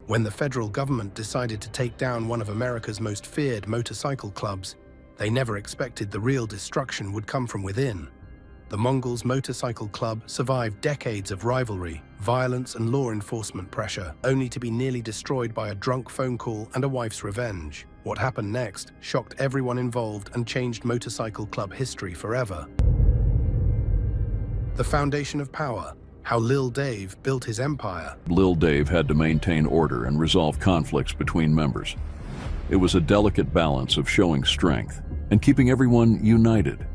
When the federal government decided to take down one of America's most feared motorcycle clubs, they never expected the real destruction would come from within. The Mongols Motorcycle Club survived decades of rivalry, violence and law enforcement pressure, only to be nearly destroyed by a drunk phone call and a wife's revenge. What happened next shocked everyone involved and changed motorcycle club history forever. The foundation of power. How Lil Dave built his empire. Lil Dave had to maintain order and resolve conflicts between members. It was a delicate balance of showing strength and keeping everyone united.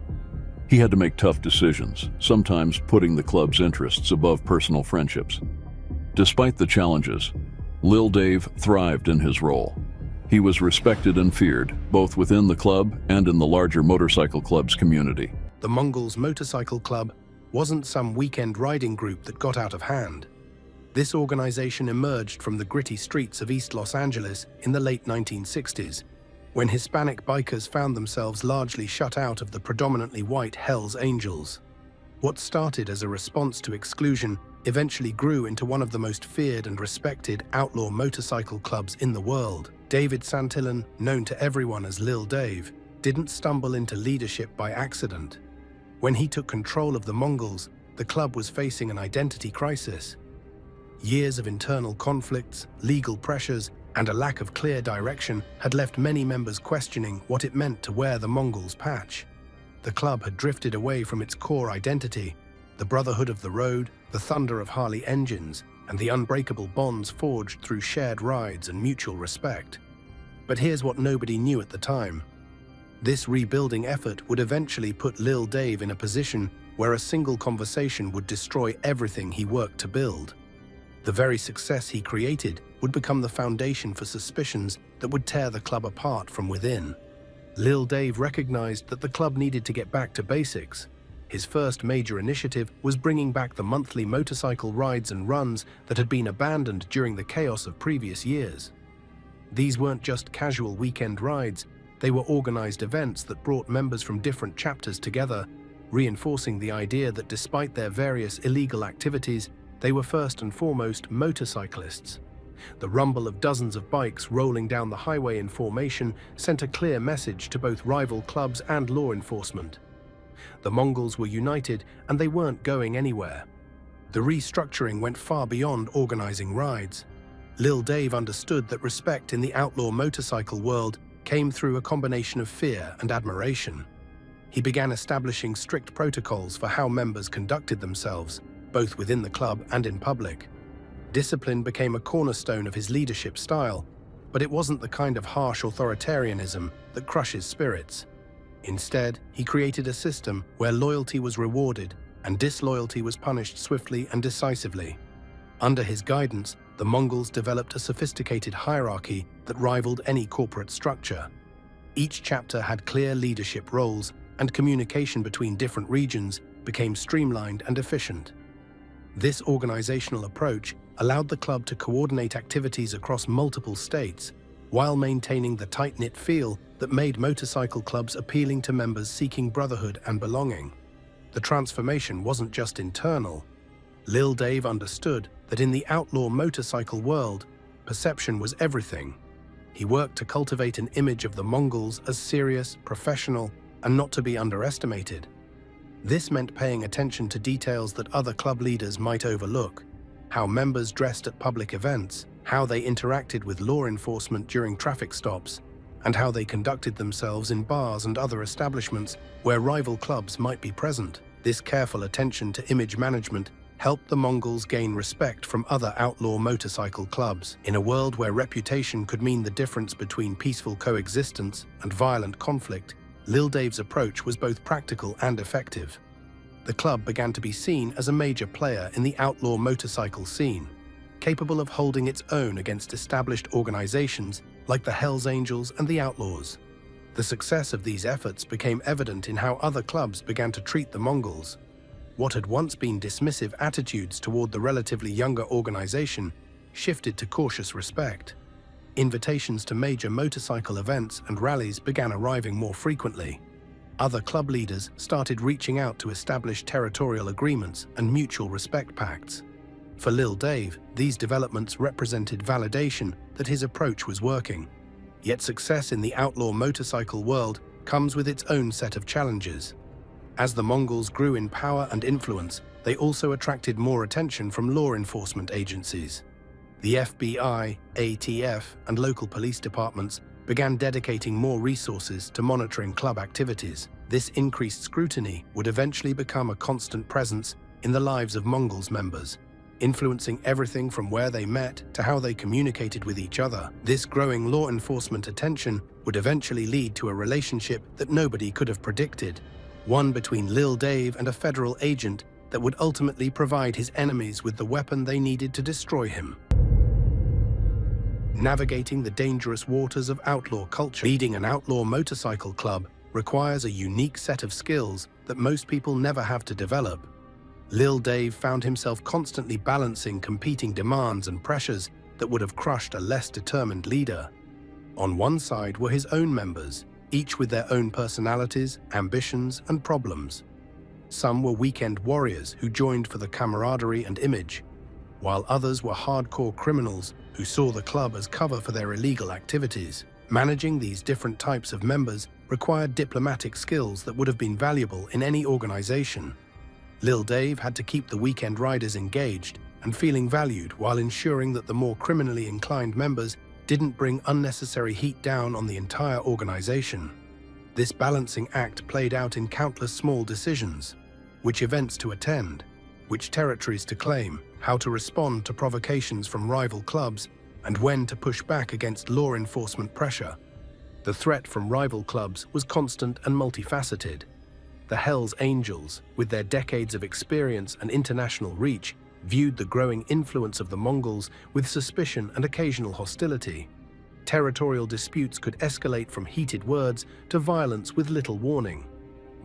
He had to make tough decisions, sometimes putting the club's interests above personal friendships. Despite the challenges, Lil Dave thrived in his role. He was respected and feared, both within the club and in the larger motorcycle club's community. The Mongols Motorcycle Club wasn't some weekend riding group that got out of hand. This organization emerged from the gritty streets of East Los Angeles in the late 1960s, when Hispanic bikers found themselves largely shut out of the predominantly white Hells Angels. What started as a response to exclusion eventually grew into one of the most feared and respected outlaw motorcycle clubs in the world. David Santillan, known to everyone as Lil Dave, didn't stumble into leadership by accident. When he took control of the Mongols, the club was facing an identity crisis. Years of internal conflicts, legal pressures, and a lack of clear direction had left many members questioning what it meant to wear the Mongols patch. The club had drifted away from its core identity, the brotherhood of the road, the thunder of Harley engines, and the unbreakable bonds forged through shared rides and mutual respect. But here's what nobody knew at the time. This rebuilding effort would eventually put Lil Dave in a position where a single conversation would destroy everything he worked to build. The very success he created would become the foundation for suspicions that would tear the club apart from within. Lil Dave recognized that the club needed to get back to basics. His first major initiative was bringing back the monthly motorcycle rides and runs that had been abandoned during the chaos of previous years. These weren't just casual weekend rides, they were organized events that brought members from different chapters together, reinforcing the idea that despite their various illegal activities, they were first and foremost motorcyclists. The rumble of dozens of bikes rolling down the highway in formation sent a clear message to both rival clubs and law enforcement. The Mongols were united, and they weren't going anywhere. The restructuring went far beyond organizing rides. Lil Dave understood that respect in the outlaw motorcycle world came through a combination of fear and admiration. He began establishing strict protocols for how members conducted themselves, both within the club and in public. Discipline became a cornerstone of his leadership style, but it wasn't the kind of harsh authoritarianism that crushes spirits. Instead, he created a system where loyalty was rewarded and disloyalty was punished swiftly and decisively. Under his guidance, the Mongols developed a sophisticated hierarchy that rivaled any corporate structure. Each chapter had clear leadership roles, and communication between different regions became streamlined and efficient. This organizational approach allowed the club to coordinate activities across multiple states, while maintaining the tight-knit feel that made motorcycle clubs appealing to members seeking brotherhood and belonging. The transformation wasn't just internal. Lil Dave understood that in the outlaw motorcycle world, perception was everything. He worked to cultivate an image of the Mongols as serious, professional, and not to be underestimated. This meant paying attention to details that other club leaders might overlook: how members dressed at public events, how they interacted with law enforcement during traffic stops, and how they conducted themselves in bars and other establishments where rival clubs might be present. This careful attention to image management helped the Mongols gain respect from other outlaw motorcycle clubs. In a world where reputation could mean the difference between peaceful coexistence and violent conflict, Lil Dave's approach was both practical and effective. The club began to be seen as a major player in the outlaw motorcycle scene, capable of holding its own against established organizations like the Hells Angels and the Outlaws. The success of these efforts became evident in how other clubs began to treat the Mongols. What had once been dismissive attitudes toward the relatively younger organization shifted to cautious respect. Invitations to major motorcycle events and rallies began arriving more frequently. Other club leaders started reaching out to establish territorial agreements and mutual respect pacts. For Lil Dave, these developments represented validation that his approach was working. Yet success in the outlaw motorcycle world comes with its own set of challenges. As the Mongols grew in power and influence, they also attracted more attention from law enforcement agencies. The FBI, ATF, and local police departments began dedicating more resources to monitoring club activities. This increased scrutiny would eventually become a constant presence in the lives of Mongols members, influencing everything from where they met to how they communicated with each other. This growing law enforcement attention would eventually lead to a relationship that nobody could have predicted, one between Lil Dave and a federal agent that would ultimately provide his enemies with the weapon they needed to destroy him. Navigating the dangerous waters of outlaw culture, leading an outlaw motorcycle club requires a unique set of skills that most people never have to develop. Lil Dave found himself constantly balancing competing demands and pressures that would have crushed a less determined leader. On one side were his own members, each with their own personalities, ambitions, and problems. Some were weekend warriors who joined for the camaraderie and image, while others were hardcore criminals who saw the club as cover for their illegal activities. Managing these different types of members required diplomatic skills that would have been valuable in any organization. Lil Dave had to keep the weekend riders engaged and feeling valued while ensuring that the more criminally inclined members didn't bring unnecessary heat down on the entire organization. This balancing act played out in countless small decisions: which events to attend, which territories to claim, how to respond to provocations from rival clubs, and when to push back against law enforcement pressure. The threat from rival clubs was constant and multifaceted. The Hells Angels, with their decades of experience and international reach, viewed the growing influence of the Mongols with suspicion and occasional hostility. Territorial disputes could escalate from heated words to violence with little warning.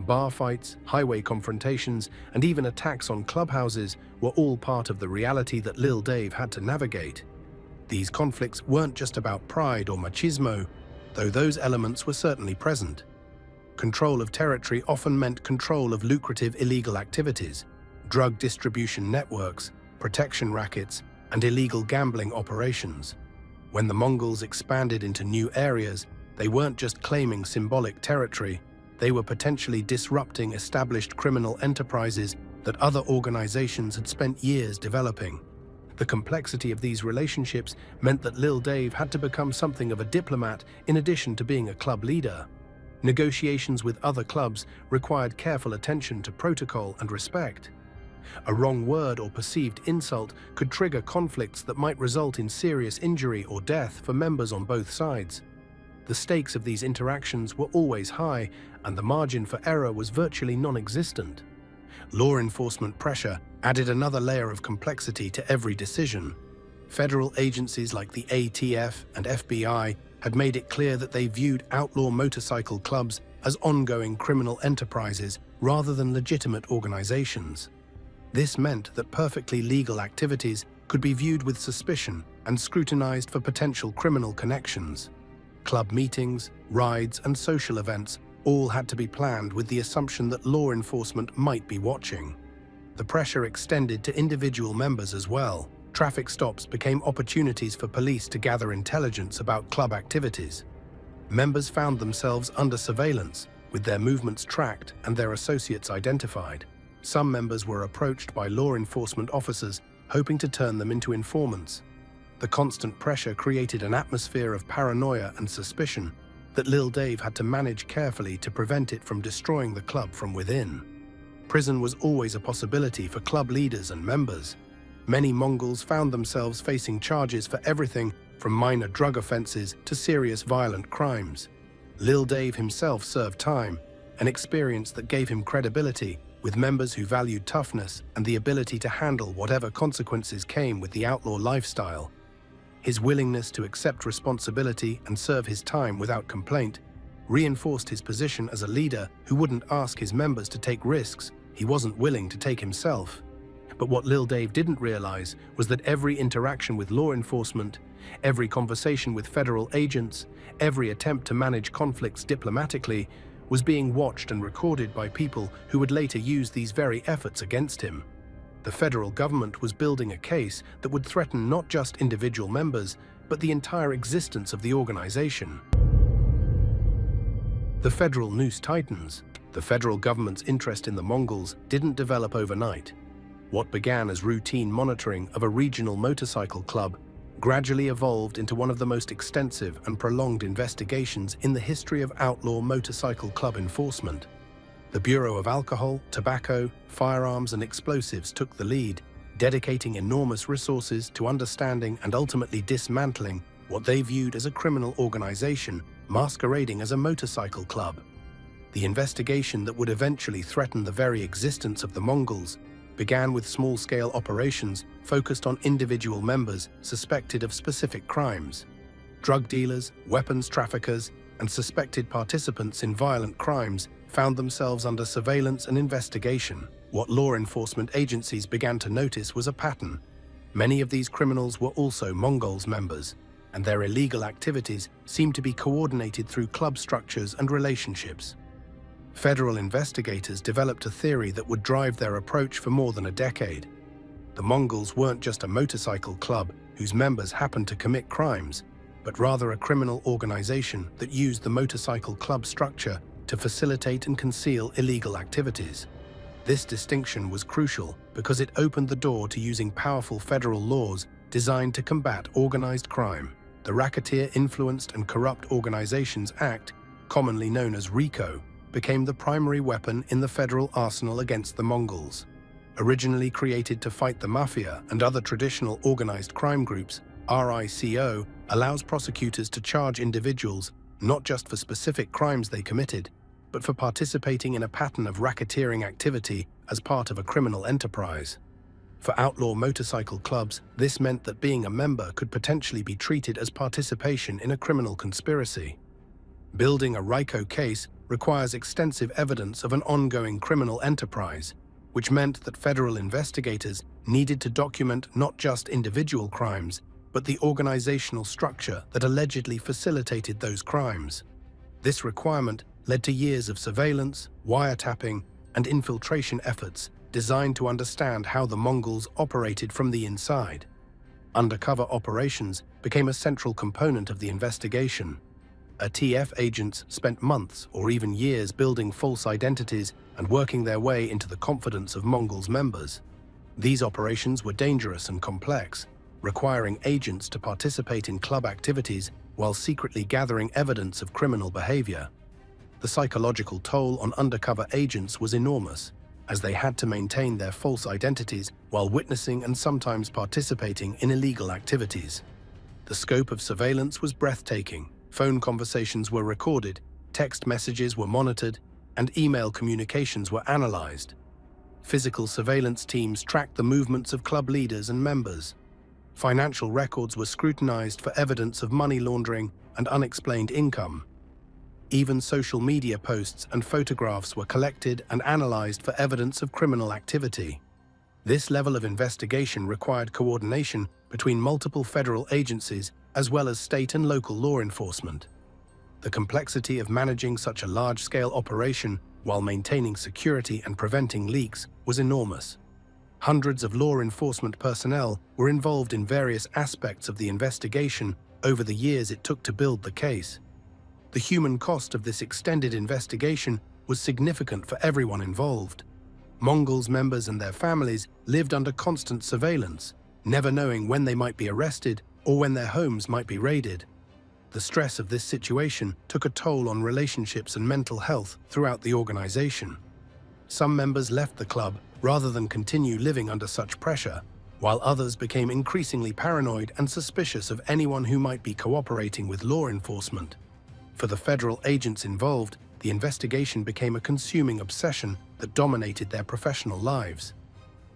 Bar fights, highway confrontations, and even attacks on clubhouses were all part of the reality that Lil Dave had to navigate. These conflicts weren't just about pride or machismo, though those elements were certainly present. Control of territory often meant control of lucrative illegal activities, drug distribution networks, protection rackets, and illegal gambling operations. When the Mongols expanded into new areas, they weren't just claiming symbolic territory, they were potentially disrupting established criminal enterprises that other organizations had spent years developing. The complexity of these relationships meant that Lil Dave had to become something of a diplomat in addition to being a club leader. Negotiations with other clubs required careful attention to protocol and respect. A wrong word or perceived insult could trigger conflicts that might result in serious injury or death for members on both sides. The stakes of these interactions were always high, and the margin for error was virtually non-existent. Law enforcement pressure added another layer of complexity to every decision. Federal agencies like the ATF and FBI had made it clear that they viewed outlaw motorcycle clubs as ongoing criminal enterprises rather than legitimate organizations. This meant that perfectly legal activities could be viewed with suspicion and scrutinized for potential criminal connections. Club meetings, rides, and social events all had to be planned with the assumption that law enforcement might be watching. The pressure extended to individual members as well. Traffic stops became opportunities for police to gather intelligence about club activities. Members found themselves under surveillance, with their movements tracked and their associates identified. Some members were approached by law enforcement officers, hoping to turn them into informants. The constant pressure created an atmosphere of paranoia and suspicion that Lil Dave had to manage carefully to prevent it from destroying the club from within. Prison was always a possibility for club leaders and members. Many Mongols found themselves facing charges for everything from minor drug offenses to serious violent crimes. Lil Dave himself served time, an experience that gave him credibility with members who valued toughness and the ability to handle whatever consequences came with the outlaw lifestyle. His willingness to accept responsibility and serve his time without complaint reinforced his position as a leader who wouldn't ask his members to take risks he wasn't willing to take himself. But what Lil Dave didn't realize was that every interaction with law enforcement, every conversation with federal agents, every attempt to manage conflicts diplomatically was being watched and recorded by people who would later use these very efforts against him. The federal government was building a case that would threaten not just individual members, but the entire existence of the organization. The federal noose tightens. The federal government's interest in the Mongols didn't develop overnight. What began as routine monitoring of a regional motorcycle club gradually evolved into one of the most extensive and prolonged investigations in the history of outlaw motorcycle club enforcement. The Bureau of Alcohol, Tobacco, Firearms and Explosives took the lead, dedicating enormous resources to understanding and ultimately dismantling what they viewed as a criminal organization masquerading as a motorcycle club. The investigation that would eventually threaten the very existence of the Mongols began with small-scale operations focused on individual members suspected of specific crimes. Drug dealers, weapons traffickers, and suspected participants in violent crimes found themselves under surveillance and investigation. What law enforcement agencies began to notice was a pattern. Many of these criminals were also Mongols members, and their illegal activities seemed to be coordinated through club structures and relationships. Federal investigators developed a theory that would drive their approach for more than a decade. The Mongols weren't just a motorcycle club whose members happened to commit crimes, but rather a criminal organization that used the motorcycle club structure to facilitate and conceal illegal activities. This distinction was crucial because it opened the door to using powerful federal laws designed to combat organized crime. The Racketeer Influenced and Corrupt Organizations Act, commonly known as RICO, became the primary weapon in the federal arsenal against the Mongols. Originally created to fight the mafia and other traditional organized crime groups, RICO allows prosecutors to charge individuals not just for specific crimes they committed, but for participating in a pattern of racketeering activity as part of a criminal enterprise. For outlaw motorcycle clubs, this meant that being a member could potentially be treated as participation in a criminal conspiracy. Building a RICO case requires extensive evidence of an ongoing criminal enterprise, which meant that federal investigators needed to document not just individual crimes, but the organizational structure that allegedly facilitated those crimes. This requirement led to years of surveillance, wiretapping, and infiltration efforts designed to understand how the Mongols operated from the inside. Undercover operations became a central component of the investigation. ATF agents spent months or even years building false identities and working their way into the confidence of Mongols members. These operations were dangerous and complex, requiring agents to participate in club activities while secretly gathering evidence of criminal behavior. The psychological toll on undercover agents was enormous, as they had to maintain their false identities while witnessing and sometimes participating in illegal activities. The scope of surveillance was breathtaking. Phone conversations were recorded, text messages were monitored, and email communications were analyzed. Physical surveillance teams tracked the movements of club leaders and members. Financial records were scrutinized for evidence of money laundering and unexplained income. Even social media posts and photographs were collected and analyzed for evidence of criminal activity. This level of investigation required coordination between multiple federal agencies as well as state and local law enforcement. The complexity of managing such a large-scale operation while maintaining security and preventing leaks was enormous. Hundreds of law enforcement personnel were involved in various aspects of the investigation over the years it took to build the case. The human cost of this extended investigation was significant for everyone involved. Mongols members and their families lived under constant surveillance, never knowing when they might be arrested or when their homes might be raided. The stress of this situation took a toll on relationships and mental health throughout the organization. Some members left the club rather than continue living under such pressure, while others became increasingly paranoid and suspicious of anyone who might be cooperating with law enforcement. For the federal agents involved, the investigation became a consuming obsession that dominated their professional lives.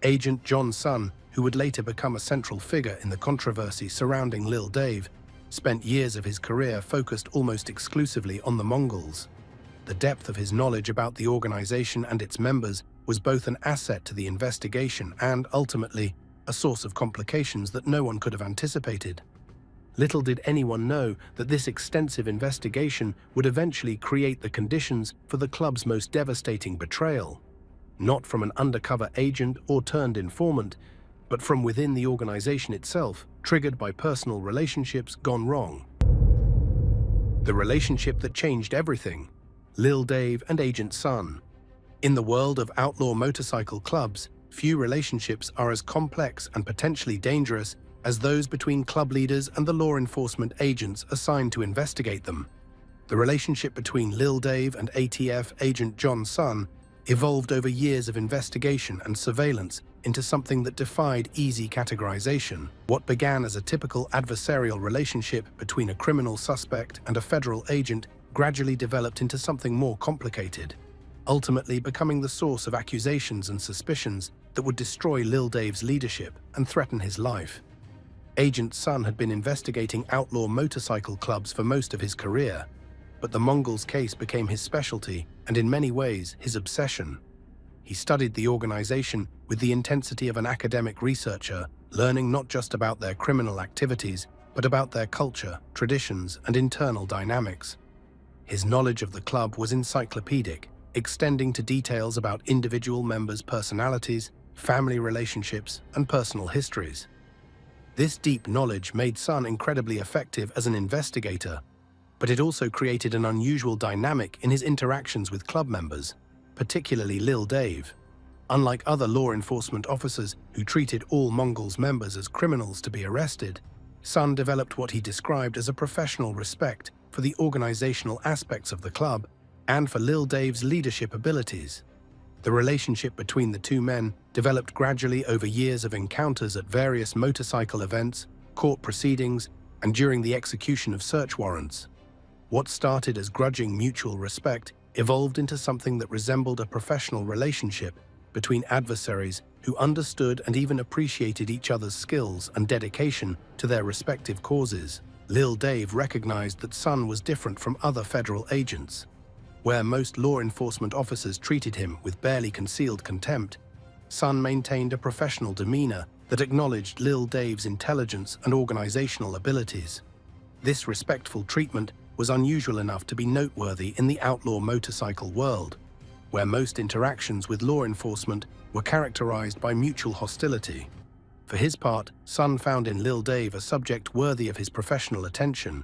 Agent John Sun, who would later become a central figure in the controversy surrounding Lil Dave, spent years of his career focused almost exclusively on the Mongols. The depth of his knowledge about the organization and its members was both an asset to the investigation and, ultimately, a source of complications that no one could have anticipated. Little did anyone know that this extensive investigation would eventually create the conditions for the club's most devastating betrayal. not from an undercover agent or turned informant, but from within the organization itself, triggered by personal relationships gone wrong. The relationship that changed everything: Lil Dave and Agent Sun. In the world of outlaw motorcycle clubs, few relationships are as complex and potentially dangerous as those between club leaders and the law enforcement agents assigned to investigate them. The relationship between Lil Dave and ATF agent John Sun evolved over years of investigation and surveillance into something that defied easy categorization. What began as a typical adversarial relationship between a criminal suspect and a federal agent gradually developed into something more complicated, ultimately becoming the source of accusations and suspicions that would destroy Lil Dave's leadership and threaten his life. Agent Sun had been investigating outlaw motorcycle clubs for most of his career, but the Mongols case became his specialty and in many ways his obsession. He studied the organization with the intensity of an academic researcher, learning not just about their criminal activities, but about their culture, traditions, and internal dynamics. His knowledge of the club was encyclopedic, extending to details about individual members' personalities, family relationships, and personal histories. This deep knowledge made Sun incredibly effective as an investigator, but it also created an unusual dynamic in his interactions with club members, particularly Lil Dave. Unlike other law enforcement officers who treated all Mongols members as criminals to be arrested, Sun developed what he described as a professional respect for the organizational aspects of the club and for Lil Dave's leadership abilities. The relationship between the two men developed gradually over years of encounters at various motorcycle events, court proceedings, and during the execution of search warrants. What started as grudging mutual respect evolved into something that resembled a professional relationship between adversaries who understood and even appreciated each other's skills and dedication to their respective causes. Lil Dave recognized that Sun was different from other federal agents. Where most law enforcement officers treated him with barely concealed contempt, Sun maintained a professional demeanor that acknowledged Lil Dave's intelligence and organizational abilities. This respectful treatment was unusual enough to be noteworthy in the outlaw motorcycle world, where most interactions with law enforcement were characterized by mutual hostility. For his part, Sun found in Lil Dave a subject worthy of his professional attention.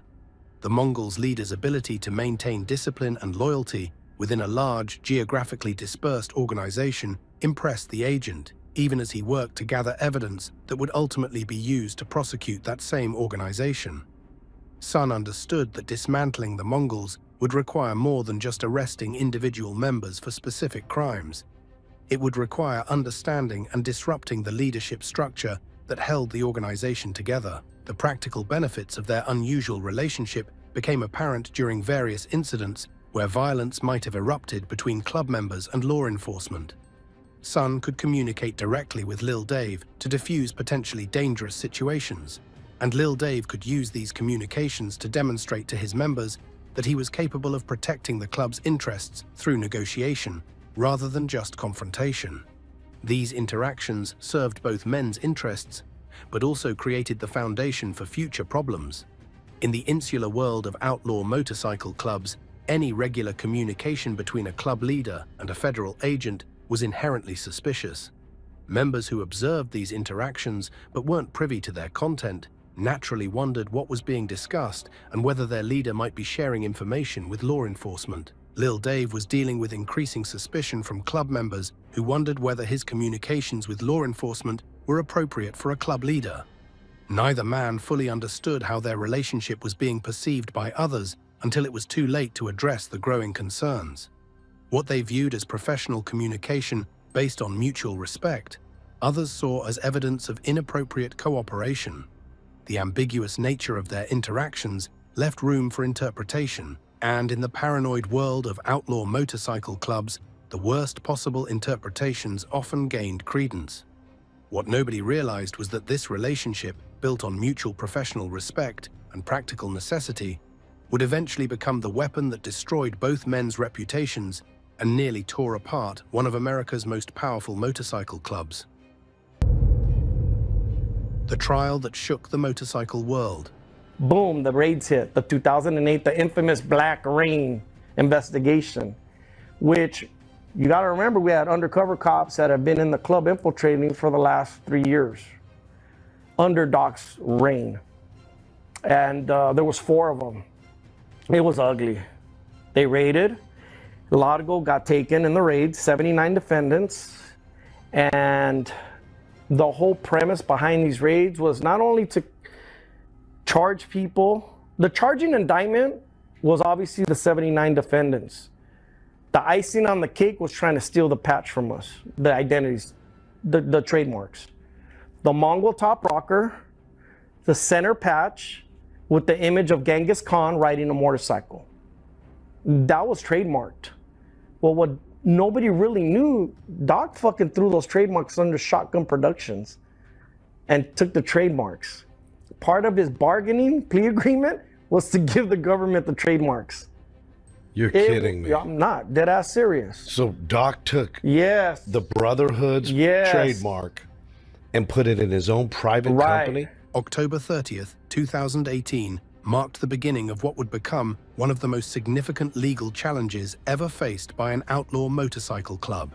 The Mongols' leader's ability to maintain discipline and loyalty within a large, geographically dispersed organization impressed the agent, even as he worked to gather evidence that would ultimately be used to prosecute that same organization. Sun understood that dismantling the Mongols would require more than just arresting individual members for specific crimes. It would require understanding and disrupting the leadership structure that held the organization together. The practical benefits of their unusual relationship became apparent during various incidents where violence might have erupted between club members and law enforcement. Sun could communicate directly with Lil Dave to defuse potentially dangerous situations, and Lil Dave could use these communications to demonstrate to his members that he was capable of protecting the club's interests through negotiation, rather than just confrontation. These interactions served both men's interests, but also created the foundation for future problems. In the insular world of outlaw motorcycle clubs, any regular communication between a club leader and a federal agent was inherently suspicious. Members who observed these interactions but weren't privy to their content naturally wondered what was being discussed and whether their leader might be sharing information with law enforcement. Lil Dave was dealing with increasing suspicion from club members who wondered whether his communications with law enforcement were appropriate for a club leader. Neither man fully understood how their relationship was being perceived by others until it was too late to address the growing concerns. What they viewed as professional communication based on mutual respect, others saw as evidence of inappropriate cooperation. The ambiguous nature of their interactions left room for interpretation, and in the paranoid world of outlaw motorcycle clubs, the worst possible interpretations often gained credence. What nobody realized was that this relationship, built on mutual professional respect and practical necessity, would eventually become the weapon that destroyed both men's reputations and nearly tore apart one of America's most powerful motorcycle clubs. The trial that shook the motorcycle world. Boom, the raids hit. The 2008, the infamous Black Rain investigation, which You got to remember, we had undercover cops that have been in the club infiltrating for the last 3 years under Doc's reign. And there was 4 of them. It was ugly. They raided. Largo got taken in the raid, 79 defendants. And the whole premise behind these raids was not only to charge people. The charging indictment was obviously the 79 defendants. The icing on the cake was trying to steal the patch from us, the identities, the trademarks. The Mongol top rocker, the center patch with the image of Genghis Khan riding a motorcycle. That was trademarked. Well, what nobody really knew, Doc fucking threw those trademarks under Shotgun Productions and took the trademarks. Part of his bargaining plea agreement was to give the government the trademarks. You're kidding me. I'm not, dead ass serious. So Doc took Yes. the Brotherhood's Yes. trademark and put it in his own private Right. company? October 30th, 2018 marked the beginning of what would become one of the most significant legal challenges ever faced by an outlaw motorcycle club.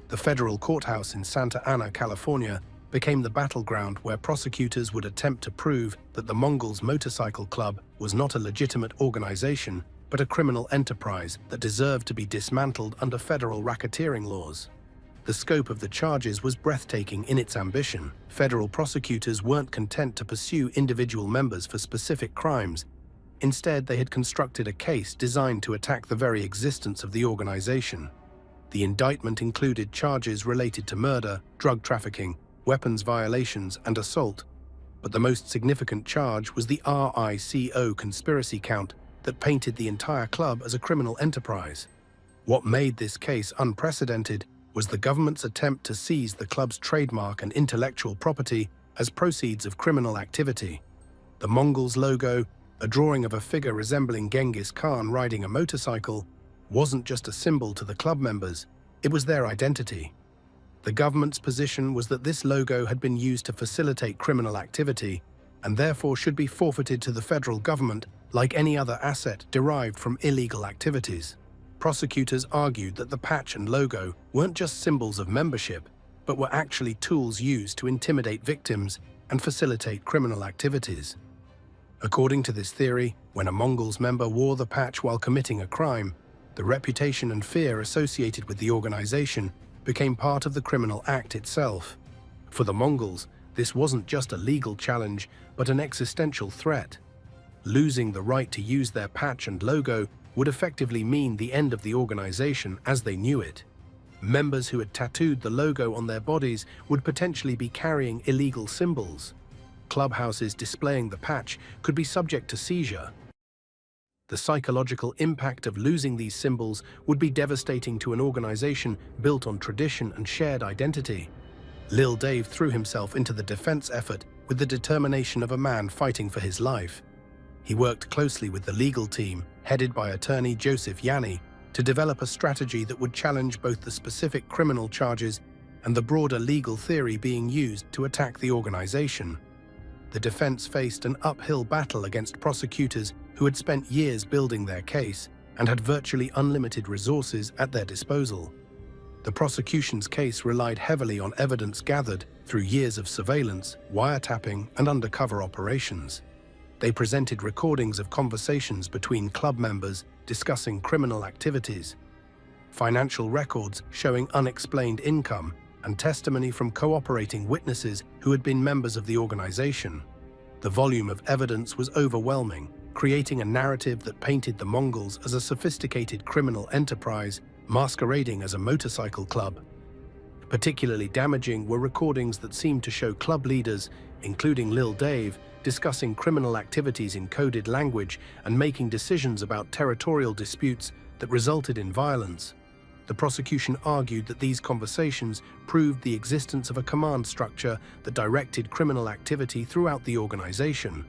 The federal courthouse in Santa Ana, California, became the battleground where prosecutors would attempt to prove that the Mongols Motorcycle Club was not a legitimate organization, but a criminal enterprise that deserved to be dismantled under federal racketeering laws. The scope of the charges was breathtaking in its ambition. Federal prosecutors weren't content to pursue individual members for specific crimes. Instead, they had constructed a case designed to attack the very existence of the organization. The indictment included charges related to murder, drug trafficking, weapons violations, and assault. But the most significant charge was the RICO conspiracy count that painted the entire club as a criminal enterprise. What made this case unprecedented was the government's attempt to seize the club's trademark and intellectual property as proceeds of criminal activity. The Mongols logo, a drawing of a figure resembling Genghis Khan riding a motorcycle, wasn't just a symbol to the club members, it was their identity. The government's position was that this logo had been used to facilitate criminal activity and therefore should be forfeited to the federal government like any other asset derived from illegal activities. Prosecutors argued that the patch and logo weren't just symbols of membership, but were actually tools used to intimidate victims and facilitate criminal activities. According to this theory, when a Mongols member wore the patch while committing a crime, the reputation and fear associated with the organization became part of the criminal act itself. For the Mongols, this wasn't just a legal challenge, but an existential threat. Losing the right to use their patch and logo would effectively mean the end of the organization as they knew it. Members who had tattooed the logo on their bodies would potentially be carrying illegal symbols. Clubhouses displaying the patch could be subject to seizure. The psychological impact of losing these symbols would be devastating to an organization built on tradition and shared identity. Lil Dave threw himself into the defense effort with the determination of a man fighting for his life. He worked closely with the legal team, headed by attorney Joseph Yanni, to develop a strategy that would challenge both the specific criminal charges and the broader legal theory being used to attack the organization. The defense faced an uphill battle against prosecutors who had spent years building their case and had virtually unlimited resources at their disposal. The prosecution's case relied heavily on evidence gathered through years of surveillance, wiretapping, and undercover operations. They presented recordings of conversations between club members discussing criminal activities, financial records showing unexplained income, and testimony from cooperating witnesses who had been members of the organization. The volume of evidence was overwhelming, creating a narrative that painted the Mongols as a sophisticated criminal enterprise masquerading as a motorcycle club. Particularly damaging were recordings that seemed to show club leaders, including Lil Dave, discussing criminal activities in coded language and making decisions about territorial disputes that resulted in violence. The prosecution argued that these conversations proved the existence of a command structure that directed criminal activity throughout the organization.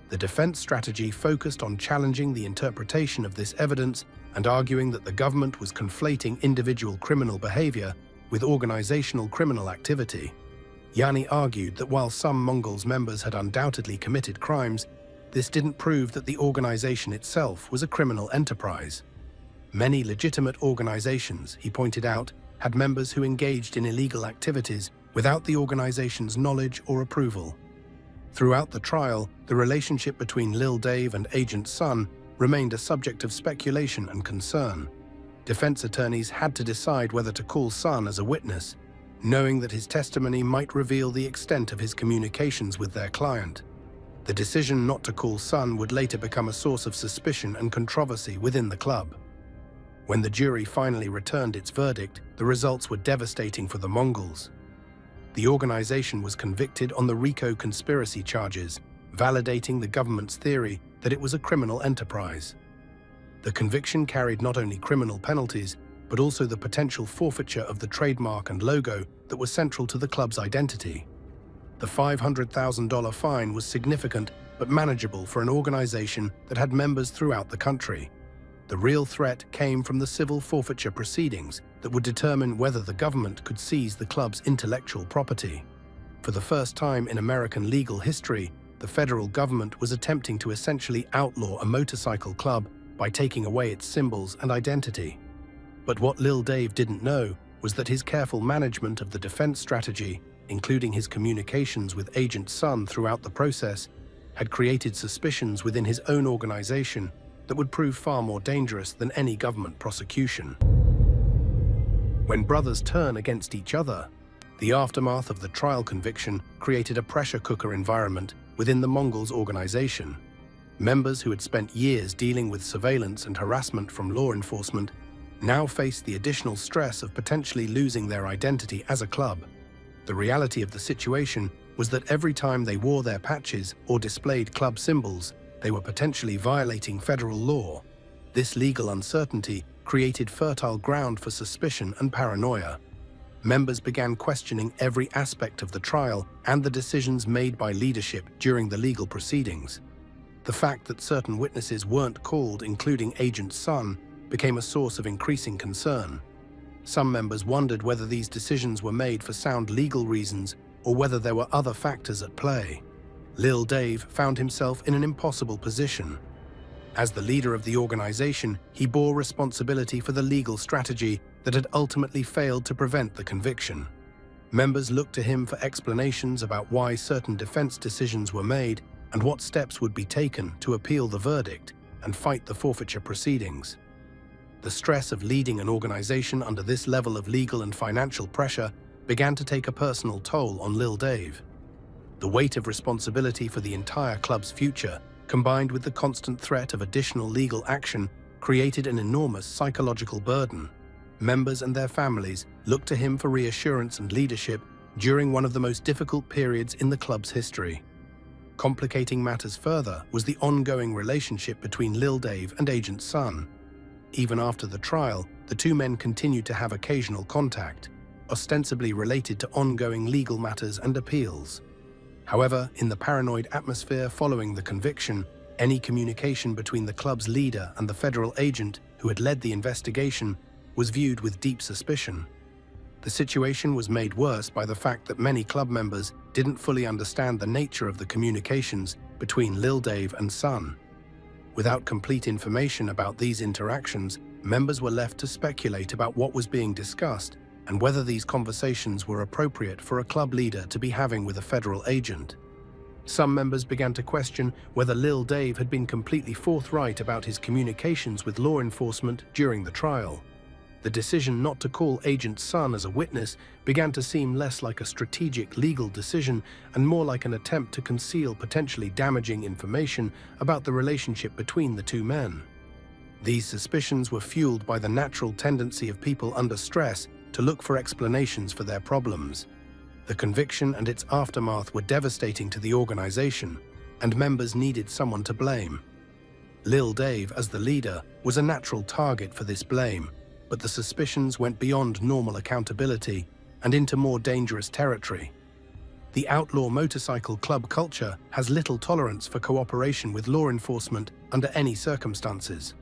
The defense strategy focused on challenging the interpretation of this evidence and arguing that the government was conflating individual criminal behavior with organizational criminal activity. Yanni argued that while some Mongols members had undoubtedly committed crimes, this didn't prove that the organization itself was a criminal enterprise. Many legitimate organizations, he pointed out, had members who engaged in illegal activities without the organization's knowledge or approval. Throughout the trial, the relationship between Lil Dave and Agent Sun remained a subject of speculation and concern. Defense attorneys had to decide whether to call Sun as a witness, knowing that his testimony might reveal the extent of his communications with their client. The decision not to call Sun would later become a source of suspicion and controversy within the club. When the jury finally returned its verdict, the results were devastating for the Mongols. The organization was convicted on the RICO conspiracy charges, validating the government's theory that it was a criminal enterprise. The conviction carried not only criminal penalties, but also the potential forfeiture of the trademark and logo that was central to the club's identity. The $500,000 fine was significant but manageable for an organization that had members throughout the country. The real threat came from the civil forfeiture proceedings that would determine whether the government could seize the club's intellectual property. For the first time in American legal history, the federal government was attempting to essentially outlaw a motorcycle club by taking away its symbols and identity. But what Lil Dave didn't know was that his careful management of the defense strategy, including his communications with Agent Sun throughout the process, had created suspicions within his own organization that would prove far more dangerous than any government prosecution. When brothers turn against each other, the aftermath of the trial conviction created a pressure cooker environment within the Mongols organization. Members who had spent years dealing with surveillance and harassment from law enforcement now faced the additional stress of potentially losing their identity as a club. The reality of the situation was that every time they wore their patches or displayed club symbols, they were potentially violating federal law. This legal uncertainty created fertile ground for suspicion and paranoia. Members began questioning every aspect of the trial and the decisions made by leadership during the legal proceedings. The fact that certain witnesses weren't called, including Agent Sun, became a source of increasing concern. Some members wondered whether these decisions were made for sound legal reasons or whether there were other factors at play. Lil Dave found himself in an impossible position. As the leader of the organization, he bore responsibility for the legal strategy that had ultimately failed to prevent the conviction. Members looked to him for explanations about why certain defense decisions were made and what steps would be taken to appeal the verdict and fight the forfeiture proceedings. The stress of leading an organization under this level of legal and financial pressure began to take a personal toll on Lil Dave. The weight of responsibility for the entire club's future, combined with the constant threat of additional legal action, created an enormous psychological burden. Members and their families looked to him for reassurance and leadership during one of the most difficult periods in the club's history. Complicating matters further was the ongoing relationship between Lil Dave and Agent Sun. Even after the trial, the two men continued to have occasional contact, ostensibly related to ongoing legal matters and appeals. However, in the paranoid atmosphere following the conviction, any communication between the club's leader and the federal agent who had led the investigation was viewed with deep suspicion. The situation was made worse by the fact that many club members didn't fully understand the nature of the communications between Lil Dave and Sun. Without complete information about these interactions, members were left to speculate about what was being discussed and whether these conversations were appropriate for a club leader to be having with a federal agent. Some members began to question whether Lil Dave had been completely forthright about his communications with law enforcement during the trial. The decision not to call Agent Sun as a witness began to seem less like a strategic legal decision and more like an attempt to conceal potentially damaging information about the relationship between the two men. These suspicions were fueled by the natural tendency of people under stress to look for explanations for their problems. The conviction and its aftermath were devastating to the organization, and members needed someone to blame. Lil Dave, as the leader, was a natural target for this blame, but the suspicions went beyond normal accountability and into more dangerous territory. The outlaw motorcycle club culture has little tolerance for cooperation with law enforcement under any circumstances.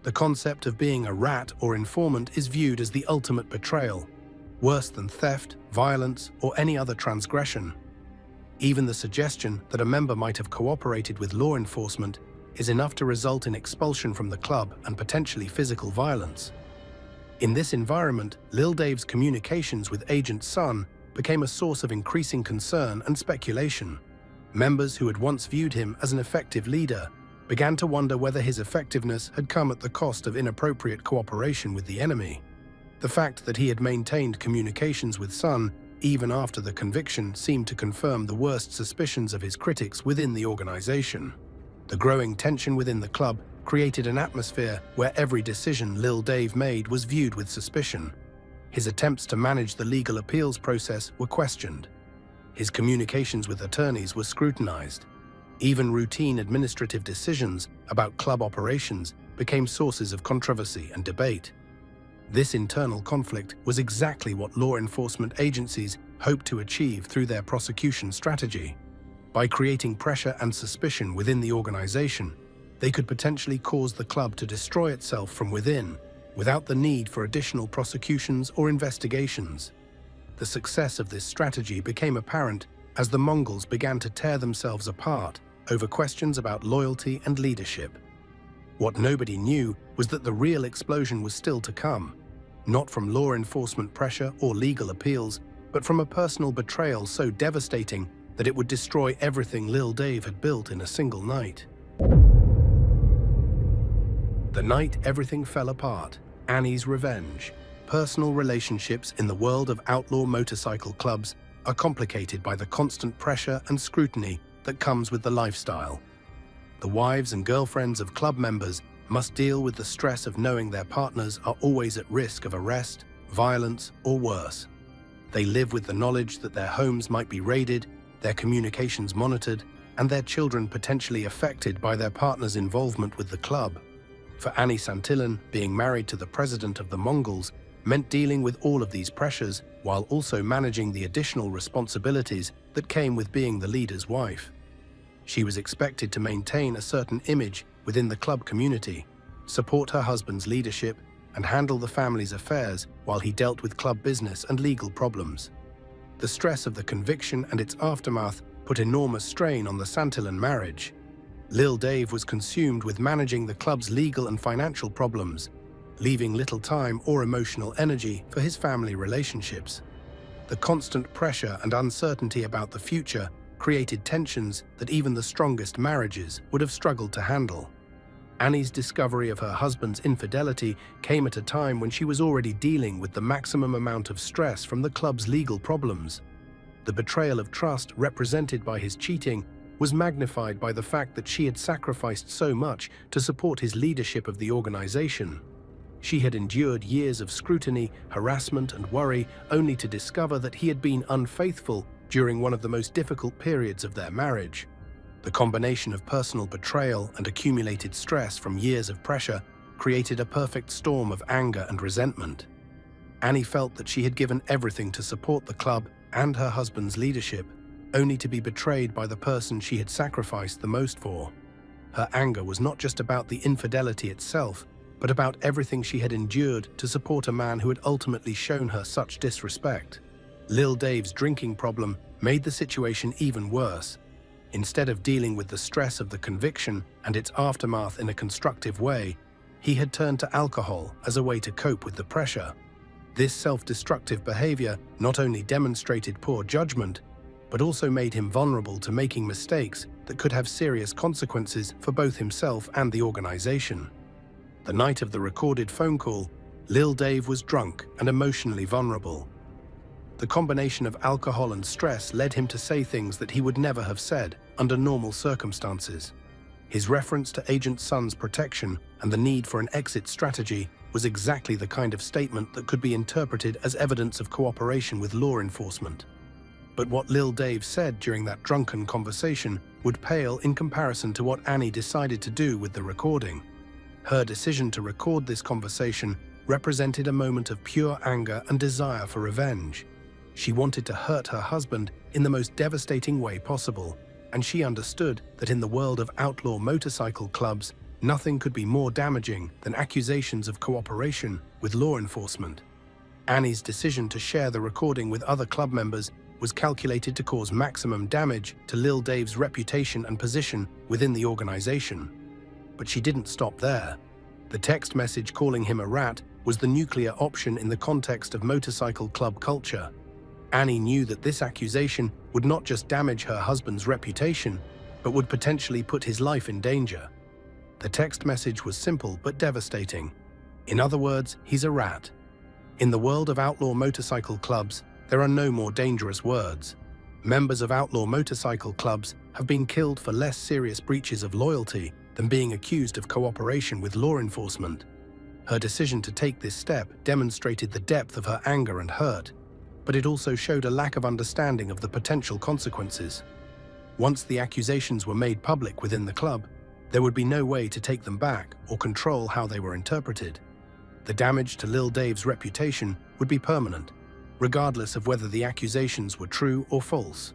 The concept of being a rat or informant is viewed as the ultimate betrayal, worse than theft, violence, or any other transgression. Even the suggestion that a member might have cooperated with law enforcement is enough to result in expulsion from the club and potentially physical violence. In this environment, Lil Dave's communications with Agent Sun became a source of increasing concern and speculation. Members who had once viewed him as an effective leader began to wonder whether his effectiveness had come at the cost of inappropriate cooperation with the enemy. The fact that he had maintained communications with Sun even after the conviction seemed to confirm the worst suspicions of his critics within the organization. The growing tension within the club created an atmosphere where every decision Lil Dave made was viewed with suspicion. His attempts to manage the legal appeals process were questioned. His communications with attorneys were scrutinized. Even routine administrative decisions about club operations became sources of controversy and debate. This internal conflict was exactly what law enforcement agencies hoped to achieve through their prosecution strategy. By creating pressure and suspicion within the organization, they could potentially cause the club to destroy itself from within, without the need for additional prosecutions or investigations. The success of this strategy became apparent as the Mongols began to tear themselves apart over questions about loyalty and leadership. What nobody knew was that the real explosion was still to come, not from law enforcement pressure or legal appeals, but from a personal betrayal so devastating that it would destroy everything Lil Dave had built in a single night. The night everything fell apart, Annie's revenge. Personal relationships in the world of outlaw motorcycle clubs are complicated by the constant pressure and scrutiny that comes with the lifestyle. The wives and girlfriends of club members must deal with the stress of knowing their partners are always at risk of arrest, violence, or worse. They live with the knowledge that their homes might be raided, their communications monitored, and their children potentially affected by their partner's involvement with the club. For Annie Santillan, being married to the president of the Mongols meant dealing with all of these pressures while also managing the additional responsibilities that came with being the leader's wife. She was expected to maintain a certain image within the club community, support her husband's leadership, and handle the family's affairs while he dealt with club business and legal problems. The stress of the conviction and its aftermath put enormous strain on the Santillan marriage. Lil Dave was consumed with managing the club's legal and financial problems, leaving little time or emotional energy for his family relationships. The constant pressure and uncertainty about the future created tensions that even the strongest marriages would have struggled to handle. Annie's discovery of her husband's infidelity came at a time when she was already dealing with the maximum amount of stress from the club's legal problems. The betrayal of trust represented by his cheating was magnified by the fact that she had sacrificed so much to support his leadership of the organization. She had endured years of scrutiny, harassment, and worry only to discover that he had been unfaithful during one of the most difficult periods of their marriage. The combination of personal betrayal and accumulated stress from years of pressure created a perfect storm of anger and resentment. Annie felt that she had given everything to support the club and her husband's leadership, only to be betrayed by the person she had sacrificed the most for. Her anger was not just about the infidelity itself, but about everything she had endured to support a man who had ultimately shown her such disrespect. Lil Dave's drinking problem made the situation even worse. Instead of dealing with the stress of the conviction and its aftermath in a constructive way, he had turned to alcohol as a way to cope with the pressure. This self-destructive behavior not only demonstrated poor judgment, but also made him vulnerable to making mistakes that could have serious consequences for both himself and the organization. The night of the recorded phone call, Lil Dave was drunk and emotionally vulnerable. The combination of alcohol and stress led him to say things that he would never have said under normal circumstances. His reference to Agent Sun's protection and the need for an exit strategy was exactly the kind of statement that could be interpreted as evidence of cooperation with law enforcement. But what Lil Dave said during that drunken conversation would pale in comparison to what Annie decided to do with the recording. Her decision to record this conversation represented a moment of pure anger and desire for revenge. She wanted to hurt her husband in the most devastating way possible, and she understood that in the world of outlaw motorcycle clubs, nothing could be more damaging than accusations of cooperation with law enforcement. Annie's decision to share the recording with other club members was calculated to cause maximum damage to Lil Dave's reputation and position within the organization. But she didn't stop there. The text message calling him a rat was the nuclear option in the context of motorcycle club culture. Annie knew that this accusation would not just damage her husband's reputation, but would potentially put his life in danger. The text message was simple but devastating. In other words, he's a rat. In the world of outlaw motorcycle clubs, there are no more dangerous words. Members of outlaw motorcycle clubs have been killed for less serious breaches of loyalty than being accused of cooperation with law enforcement. Her decision to take this step demonstrated the depth of her anger and hurt, but it also showed a lack of understanding of the potential consequences. Once the accusations were made public within the club, there would be no way to take them back or control how they were interpreted. The damage to Lil Dave's reputation would be permanent, regardless of whether the accusations were true or false.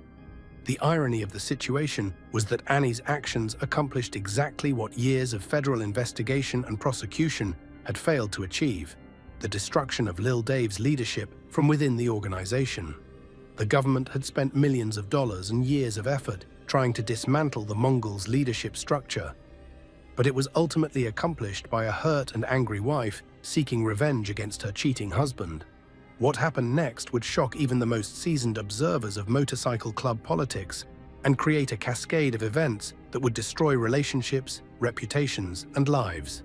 The irony of the situation was that Annie's actions accomplished exactly what years of federal investigation and prosecution had failed to achieve: the destruction of Lil Dave's leadership from within the organization. The government had spent millions of dollars and years of effort trying to dismantle the Mongols' leadership structure. But it was ultimately accomplished by a hurt and angry wife seeking revenge against her cheating husband. What happened next would shock even the most seasoned observers of motorcycle club politics and create a cascade of events that would destroy relationships, reputations, and lives.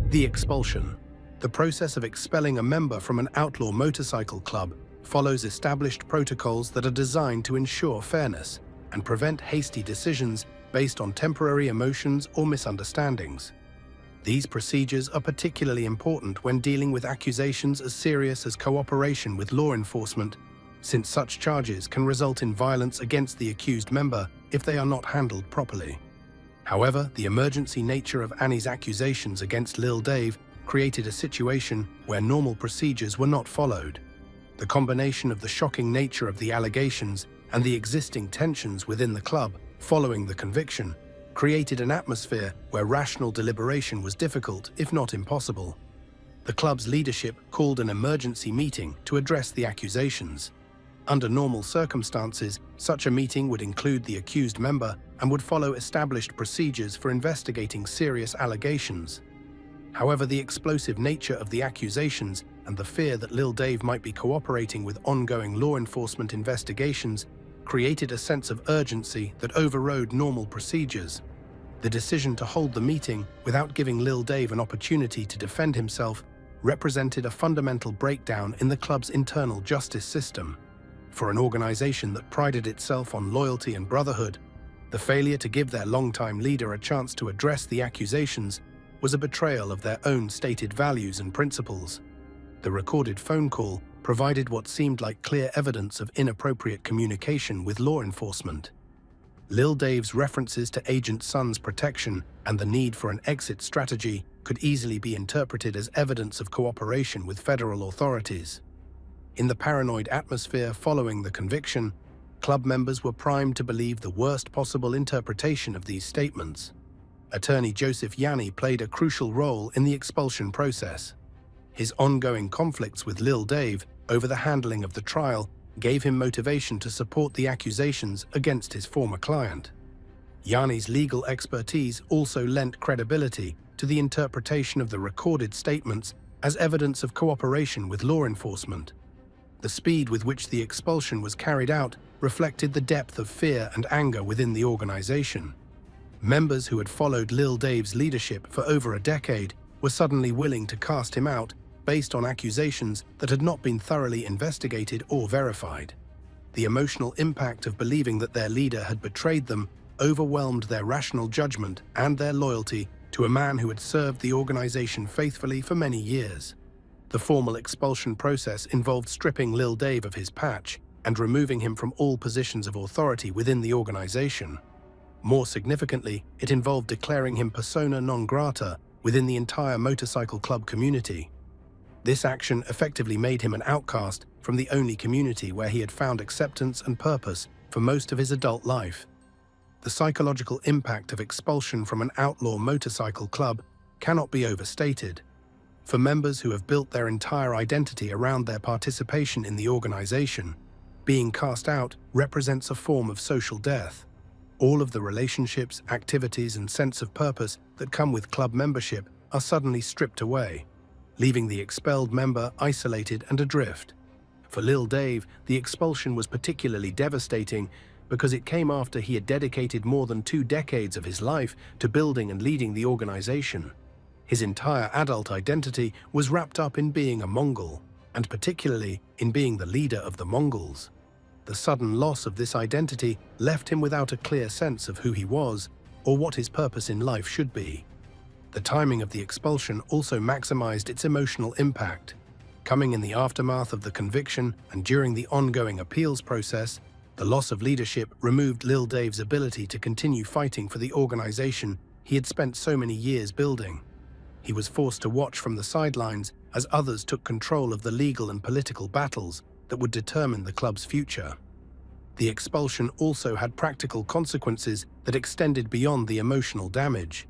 The expulsion. The process of expelling a member from an outlaw motorcycle club follows established protocols that are designed to ensure fairness and prevent hasty decisions based on temporary emotions or misunderstandings. These procedures are particularly important when dealing with accusations as serious as cooperation with law enforcement, since such charges can result in violence against the accused member if they are not handled properly. However, the emergency nature of Annie's accusations against Lil Dave created a situation where normal procedures were not followed. The combination of the shocking nature of the allegations and the existing tensions within the club following the conviction created an atmosphere where rational deliberation was difficult, if not impossible. The club's leadership called an emergency meeting to address the accusations. Under normal circumstances, such a meeting would include the accused member and would follow established procedures for investigating serious allegations. However, the explosive nature of the accusations and the fear that Lil Dave might be cooperating with ongoing law enforcement investigations created a sense of urgency that overrode normal procedures. The decision to hold the meeting without giving Lil Dave an opportunity to defend himself represented a fundamental breakdown in the club's internal justice system. For an organization that prided itself on loyalty and brotherhood, the failure to give their longtime leader a chance to address the accusations was a betrayal of their own stated values and principles. The recorded phone call provided what seemed like clear evidence of inappropriate communication with law enforcement. Lil Dave's references to Agent Sun's protection and the need for an exit strategy could easily be interpreted as evidence of cooperation with federal authorities. In the paranoid atmosphere following the conviction, club members were primed to believe the worst possible interpretation of these statements. Attorney Joseph Yanni played a crucial role in the expulsion process. His ongoing conflicts with Lil Dave over the handling of the trial gave him motivation to support the accusations against his former client. Yanni's legal expertise also lent credibility to the interpretation of the recorded statements as evidence of cooperation with law enforcement. The speed with which the expulsion was carried out reflected the depth of fear and anger within the organization. Members who had followed Lil Dave's leadership for over a decade were suddenly willing to cast him out based on accusations that had not been thoroughly investigated or verified. The emotional impact of believing that their leader had betrayed them overwhelmed their rational judgment and their loyalty to a man who had served the organization faithfully for many years. The formal expulsion process involved stripping Lil Dave of his patch and removing him from all positions of authority within the organization. More significantly, it involved declaring him persona non grata within the entire motorcycle club community. This action effectively made him an outcast from the only community where he had found acceptance and purpose for most of his adult life. The psychological impact of expulsion from an outlaw motorcycle club cannot be overstated. For members who have built their entire identity around their participation in the organization, being cast out represents a form of social death. All of the relationships, activities, and sense of purpose that come with club membership are suddenly stripped away, leaving the expelled member isolated and adrift. For Lil Dave, the expulsion was particularly devastating because it came after he had dedicated more than 2 decades of his life to building and leading the organization. His entire adult identity was wrapped up in being a Mongol, and particularly in being the leader of the Mongols. The sudden loss of this identity left him without a clear sense of who he was or what his purpose in life should be. The timing of the expulsion also maximized its emotional impact. Coming in the aftermath of the conviction and during the ongoing appeals process, the loss of leadership removed Lil Dave's ability to continue fighting for the organization he had spent so many years building. He was forced to watch from the sidelines as others took control of the legal and political battles that would determine the club's future. The expulsion also had practical consequences that extended beyond the emotional damage.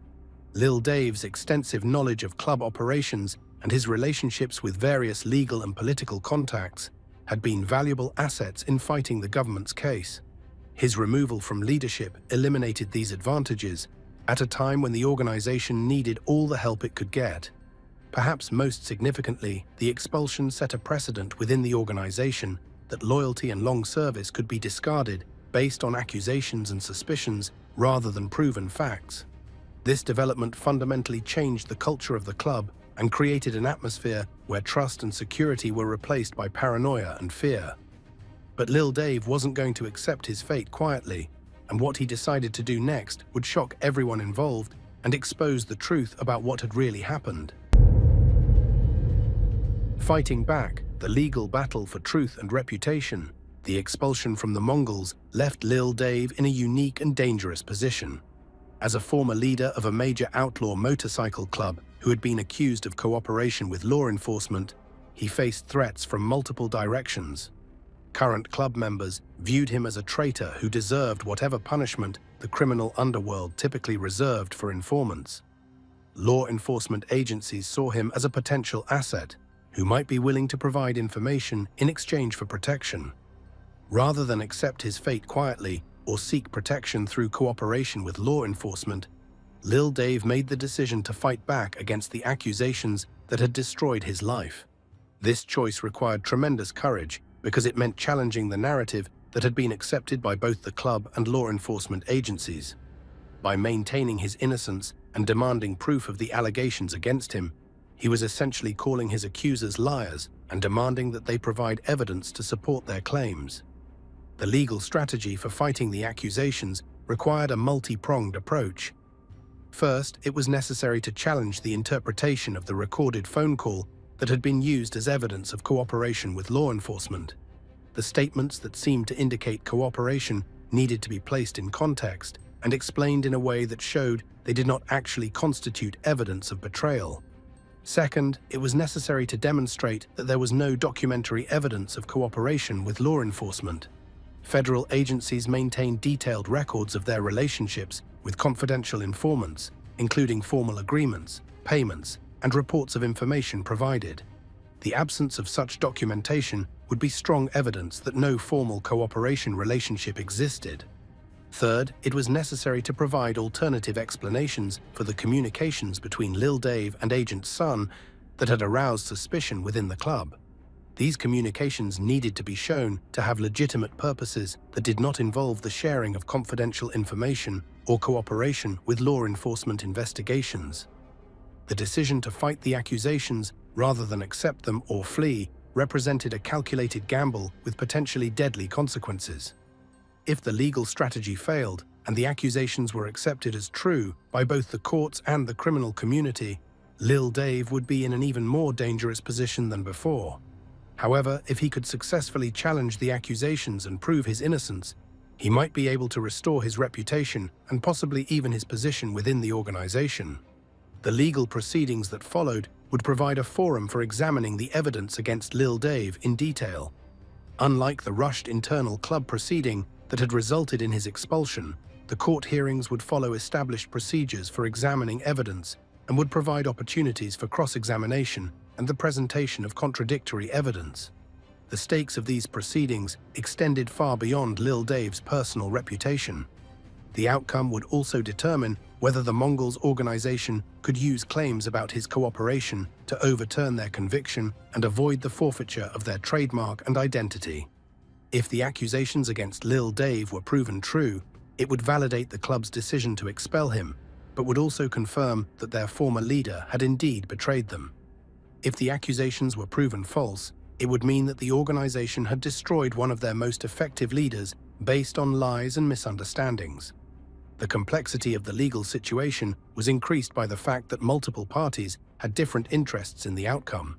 Lil Dave's extensive knowledge of club operations and his relationships with various legal and political contacts had been valuable assets in fighting the government's case. His removal from leadership eliminated these advantages at a time when the organization needed all the help it could get. Perhaps most significantly, the expulsion set a precedent within the organization that loyalty and long service could be discarded based on accusations and suspicions rather than proven facts. This development fundamentally changed the culture of the club and created an atmosphere where trust and security were replaced by paranoia and fear. But Lil Dave wasn't going to accept his fate quietly, and what he decided to do next would shock everyone involved and expose the truth about what had really happened. Fighting back, the legal battle for truth and reputation, the expulsion from the Mongols left Lil Dave in a unique and dangerous position. As a former leader of a major outlaw motorcycle club who had been accused of cooperation with law enforcement, he faced threats from multiple directions. Current club members viewed him as a traitor who deserved whatever punishment the criminal underworld typically reserved for informants. Law enforcement agencies saw him as a potential asset who might be willing to provide information in exchange for protection. Rather than accept his fate quietly or seek protection through cooperation with law enforcement, Lil Dave made the decision to fight back against the accusations that had destroyed his life. This choice required tremendous courage because it meant challenging the narrative that had been accepted by both the club and law enforcement agencies. By maintaining his innocence and demanding proof of the allegations against him, he was essentially calling his accusers liars and demanding that they provide evidence to support their claims. The legal strategy for fighting the accusations required a multi-pronged approach. First, it was necessary to challenge the interpretation of the recorded phone call that had been used as evidence of cooperation with law enforcement. The statements that seemed to indicate cooperation needed to be placed in context and explained in a way that showed they did not actually constitute evidence of betrayal. Second, it was necessary to demonstrate that there was no documentary evidence of cooperation with law enforcement. Federal agencies maintained detailed records of their relationships with confidential informants, including formal agreements, payments, and reports of information provided. The absence of such documentation would be strong evidence that no formal cooperation relationship existed. Third, it was necessary to provide alternative explanations for the communications between Lil Dave and Agent Sun that had aroused suspicion within the club. These communications needed to be shown to have legitimate purposes that did not involve the sharing of confidential information or cooperation with law enforcement investigations. The decision to fight the accusations rather than accept them or flee represented a calculated gamble with potentially deadly consequences. If the legal strategy failed and the accusations were accepted as true by both the courts and the criminal community, Lil Dave would be in an even more dangerous position than before. However, if he could successfully challenge the accusations and prove his innocence, he might be able to restore his reputation and possibly even his position within the organization. The legal proceedings that followed would provide a forum for examining the evidence against Lil Dave in detail. Unlike the rushed internal club proceeding that had resulted in his expulsion, the court hearings would follow established procedures for examining evidence and would provide opportunities for cross-examination and the presentation of contradictory evidence. The stakes of these proceedings extended far beyond Lil Dave's personal reputation. The outcome would also determine whether the Mongols organization could use claims about his cooperation to overturn their conviction and avoid the forfeiture of their trademark and identity. If the accusations against Lil Dave were proven true, it would validate the club's decision to expel him, but would also confirm that their former leader had indeed betrayed them. If the accusations were proven false, it would mean that the organization had destroyed one of their most effective leaders based on lies and misunderstandings. The complexity of the legal situation was increased by the fact that multiple parties had different interests in the outcome.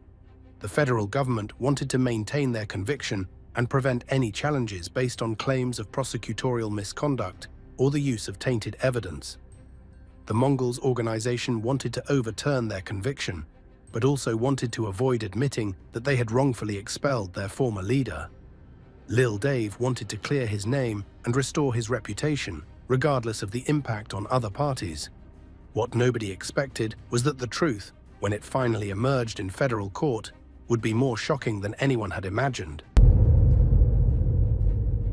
The federal government wanted to maintain their conviction and prevent any challenges based on claims of prosecutorial misconduct or the use of tainted evidence. The Mongols organization wanted to overturn their conviction, but also wanted to avoid admitting that they had wrongfully expelled their former leader. Lil Dave wanted to clear his name and restore his reputation, regardless of the impact on other parties. What nobody expected was that the truth, when it finally emerged in federal court, would be more shocking than anyone had imagined.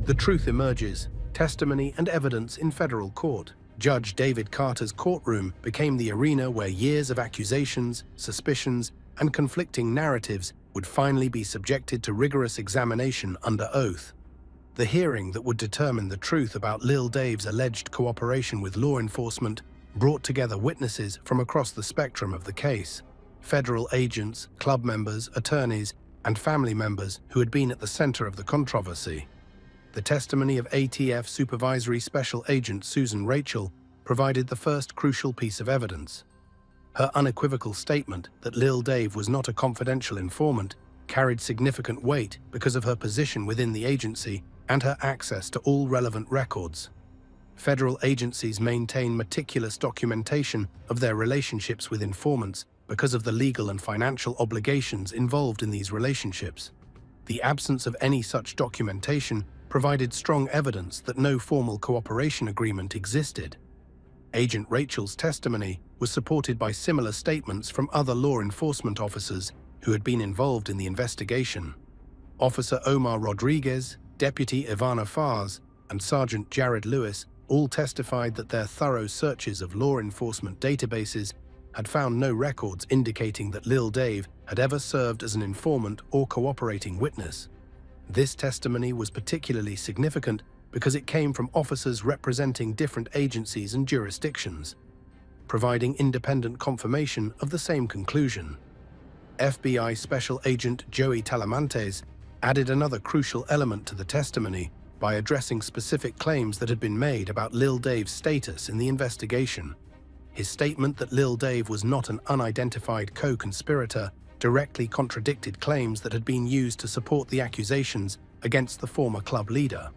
The truth emerges, testimony and evidence in federal court. Judge David Carter's courtroom became the arena where years of accusations, suspicions, and conflicting narratives would finally be subjected to rigorous examination under oath. The hearing that would determine the truth about Lil Dave's alleged cooperation with law enforcement brought together witnesses from across the spectrum of the case. Federal agents, club members, attorneys, and family members who had been at the center of the controversy. The testimony of ATF Supervisory Special Agent Susan Rachel provided the first crucial piece of evidence. Her unequivocal statement that Lil Dave was not a confidential informant carried significant weight because of her position within the agency and her access to all relevant records. Federal agencies maintain meticulous documentation of their relationships with informants because of the legal and financial obligations involved in these relationships. The absence of any such documentation provided strong evidence that no formal cooperation agreement existed. Agent Rachel's testimony was supported by similar statements from other law enforcement officers who had been involved in the investigation. Officer Omar Rodriguez, Deputy Ivana Fars, and Sergeant Jared Lewis all testified that their thorough searches of law enforcement databases had found no records indicating that Lil Dave had ever served as an informant or cooperating witness. This testimony was particularly significant because it came from officers representing different agencies and jurisdictions, providing independent confirmation of the same conclusion. FBI Special Agent Joey Talamantes added another crucial element to the testimony by addressing specific claims that had been made about Lil Dave's status in the investigation. His statement that Lil Dave was not an unidentified co-conspirator directly contradicted claims that had been used to support the accusations against the former club leader.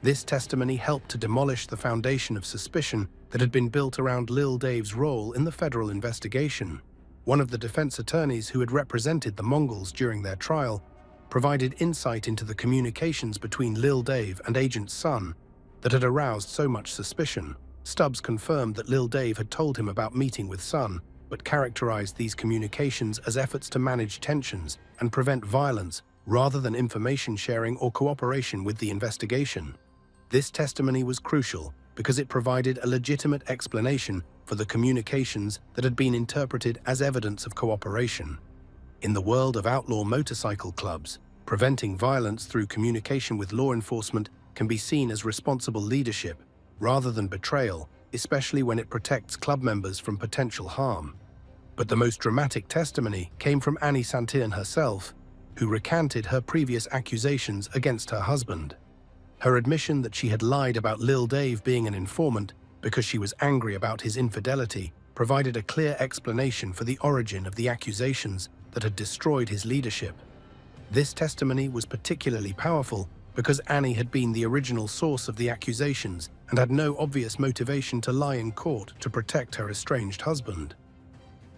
This testimony helped to demolish the foundation of suspicion that had been built around Lil Dave's role in the federal investigation. One of the defense attorneys who had represented the Mongols during their trial provided insight into the communications between Lil Dave and Agent Sun that had aroused so much suspicion. Stubbs confirmed that Lil Dave had told him about meeting with Sun, but characterized these communications as efforts to manage tensions and prevent violence rather than information sharing or cooperation with the investigation. This testimony was crucial because it provided a legitimate explanation for the communications that had been interpreted as evidence of cooperation. In the world of outlaw motorcycle clubs, preventing violence through communication with law enforcement can be seen as responsible leadership rather than betrayal, especially when it protects club members from potential harm. But the most dramatic testimony came from Annie Santillan herself, who recanted her previous accusations against her husband. Her admission that she had lied about Lil Dave being an informant because she was angry about his infidelity provided a clear explanation for the origin of the accusations that had destroyed his leadership. This testimony was particularly powerful because Annie had been the original source of the accusations and had no obvious motivation to lie in court to protect her estranged husband.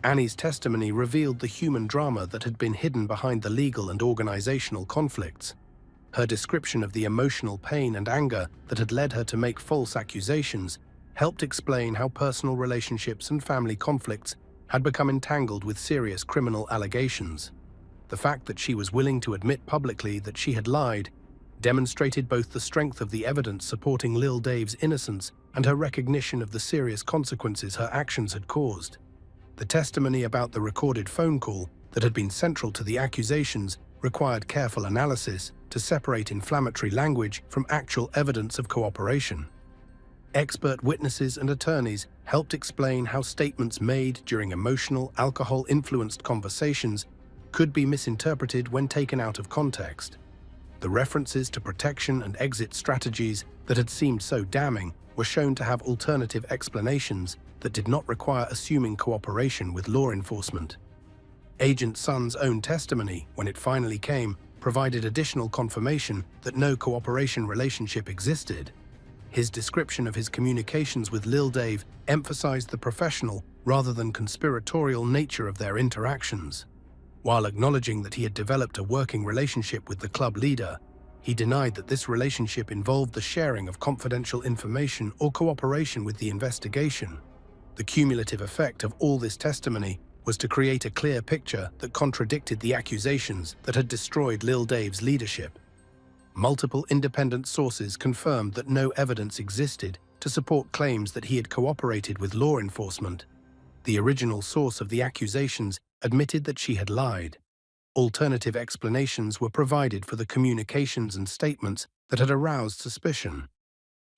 Annie's testimony revealed the human drama that had been hidden behind the legal and organizational conflicts. Her description of the emotional pain and anger that had led her to make false accusations helped explain how personal relationships and family conflicts had become entangled with serious criminal allegations. The fact that she was willing to admit publicly that she had lied demonstrated both the strength of the evidence supporting Lil Dave's innocence and her recognition of the serious consequences her actions had caused. The testimony about the recorded phone call that had been central to the accusations required careful analysis to separate inflammatory language from actual evidence of cooperation. Expert witnesses and attorneys helped explain how statements made during emotional, alcohol-influenced conversations could be misinterpreted when taken out of context. The references to protection and exit strategies that had seemed so damning were shown to have alternative explanations that did not require assuming cooperation with law enforcement. Agent Sun's own testimony, when it finally came, provided additional confirmation that no cooperation relationship existed. His description of his communications with Lil Dave emphasized the professional rather than conspiratorial nature of their interactions. While acknowledging that he had developed a working relationship with the club leader, he denied that this relationship involved the sharing of confidential information or cooperation with the investigation. The cumulative effect of all this testimony was to create a clear picture that contradicted the accusations that had destroyed Lil Dave's leadership. Multiple independent sources confirmed that no evidence existed to support claims that he had cooperated with law enforcement. The original source of the accusations admitted that she had lied. Alternative explanations were provided for the communications and statements that had aroused suspicion.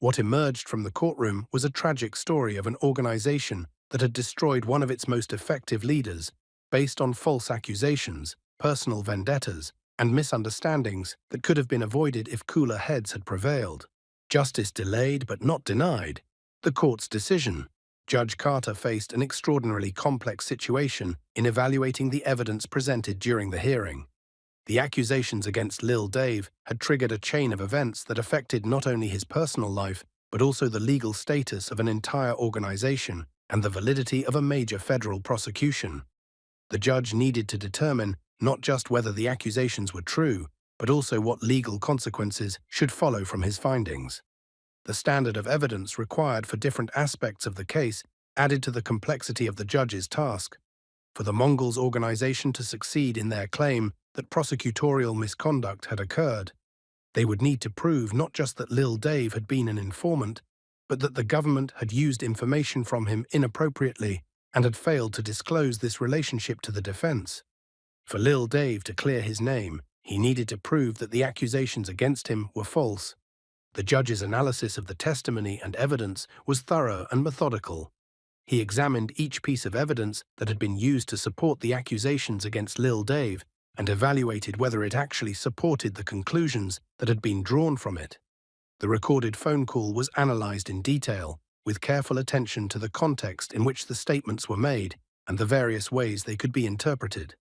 What emerged from the courtroom was a tragic story of an organization that had destroyed one of its most effective leaders based on false accusations, personal vendettas, and misunderstandings that could have been avoided if cooler heads had prevailed. Justice delayed but not denied. The court's decision. Judge Carter faced an extraordinarily complex situation in evaluating the evidence presented during the hearing. The accusations against Lil Dave had triggered a chain of events that affected not only his personal life, but also the legal status of an entire organization and the validity of a major federal prosecution. The judge needed to determine not just whether the accusations were true, but also what legal consequences should follow from his findings. The standard of evidence required for different aspects of the case added to the complexity of the judge's task. For the Mongols organization to succeed in their claim that prosecutorial misconduct had occurred, they would need to prove not just that Lil Dave had been an informant, but that the government had used information from him inappropriately and had failed to disclose this relationship to the defense. For Lil Dave to clear his name, he needed to prove that the accusations against him were false. The judge's analysis of the testimony and evidence was thorough and methodical. He examined each piece of evidence that had been used to support the accusations against Lil Dave and evaluated whether it actually supported the conclusions that had been drawn from it. The recorded phone call was analyzed in detail, with careful attention to the context in which the statements were made and the various ways they could be interpreted.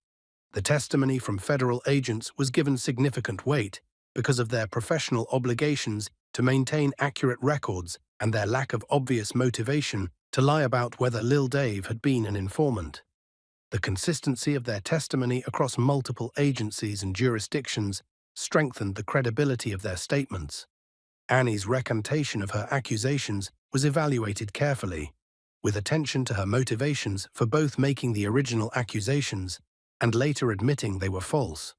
The testimony from federal agents was given significant weight because of their professional obligations to maintain accurate records and their lack of obvious motivation to lie about whether Lil Dave had been an informant. The consistency of their testimony across multiple agencies and jurisdictions strengthened the credibility of their statements. Annie's recantation of her accusations was evaluated carefully, with attention to her motivations for both making the original accusations and later admitting they were false.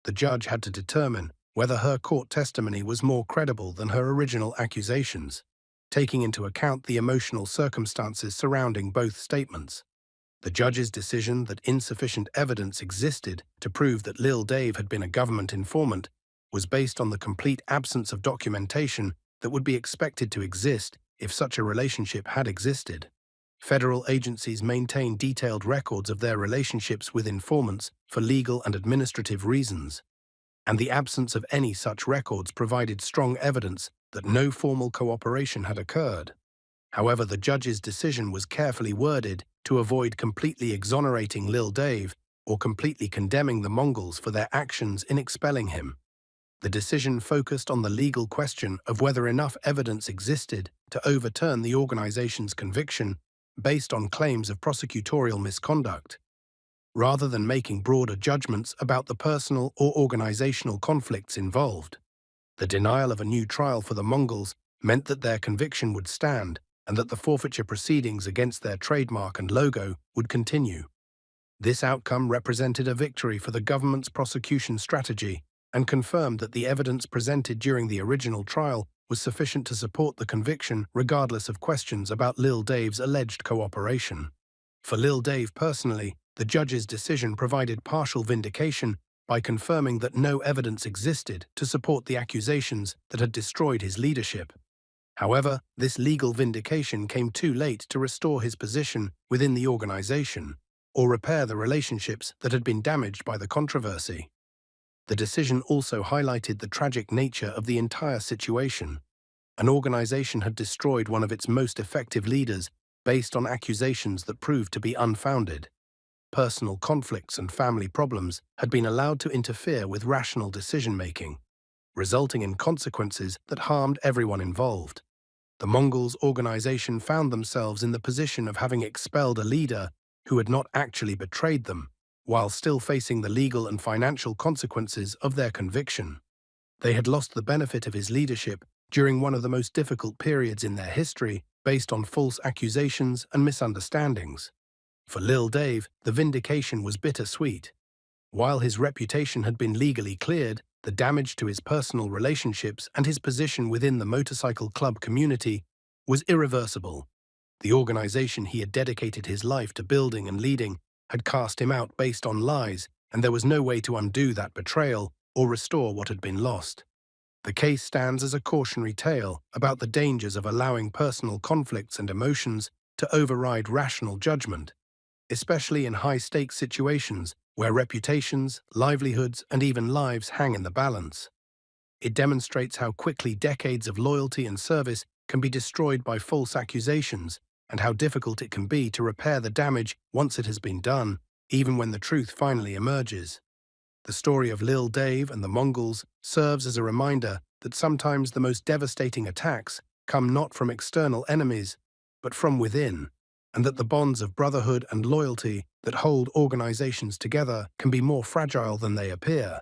The judge had to determine whether her court testimony was more credible than her original accusations, taking into account the emotional circumstances surrounding both statements. The judge's decision that insufficient evidence existed to prove that Lil Dave had been a government informant was based on the complete absence of documentation that would be expected to exist if such a relationship had existed. Federal agencies maintain detailed records of their relationships with informants for legal and administrative reasons, and the absence of any such records provided strong evidence that no formal cooperation had occurred. However, the judge's decision was carefully worded to avoid completely exonerating Lil Dave or completely condemning the Mongols for their actions in expelling him. The decision focused on the legal question of whether enough evidence existed to overturn the organization's conviction based on claims of prosecutorial misconduct, rather than making broader judgments about the personal or organizational conflicts involved. The denial of a new trial for the Mongols meant that their conviction would stand and that the forfeiture proceedings against their trademark and logo would continue. This outcome represented a victory for the government's prosecution strategy and confirmed that the evidence presented during the original trial was sufficient to support the conviction regardless of questions about Lil Dave's alleged cooperation. For Lil Dave personally, the judge's decision provided partial vindication by confirming that no evidence existed to support the accusations that had destroyed his leadership. However, this legal vindication came too late to restore his position within the organization or repair the relationships that had been damaged by the controversy. The decision also highlighted the tragic nature of the entire situation. An organization had destroyed one of its most effective leaders based on accusations that proved to be unfounded. Personal conflicts and family problems had been allowed to interfere with rational decision-making, resulting in consequences that harmed everyone involved. The Mongols' organization found themselves in the position of having expelled a leader who had not actually betrayed them, while still facing the legal and financial consequences of their conviction. They had lost the benefit of his leadership during one of the most difficult periods in their history based on false accusations and misunderstandings. For Lil Dave, the vindication was bittersweet. While his reputation had been legally cleared, the damage to his personal relationships and his position within the motorcycle club community was irreversible. The organization he had dedicated his life to building and leading had cast him out based on lies, and there was no way to undo that betrayal or restore what had been lost. The case stands as a cautionary tale about the dangers of allowing personal conflicts and emotions to override rational judgment, especially in high-stakes situations where reputations, livelihoods, and even lives hang in the balance. It demonstrates how quickly decades of loyalty and service can be destroyed by false accusations, and how difficult it can be to repair the damage once it has been done, even when the truth finally emerges. The story of Lil Dave and the Mongols serves as a reminder that sometimes the most devastating attacks come not from external enemies, but from within, and that the bonds of brotherhood and loyalty that hold organizations together can be more fragile than they appear.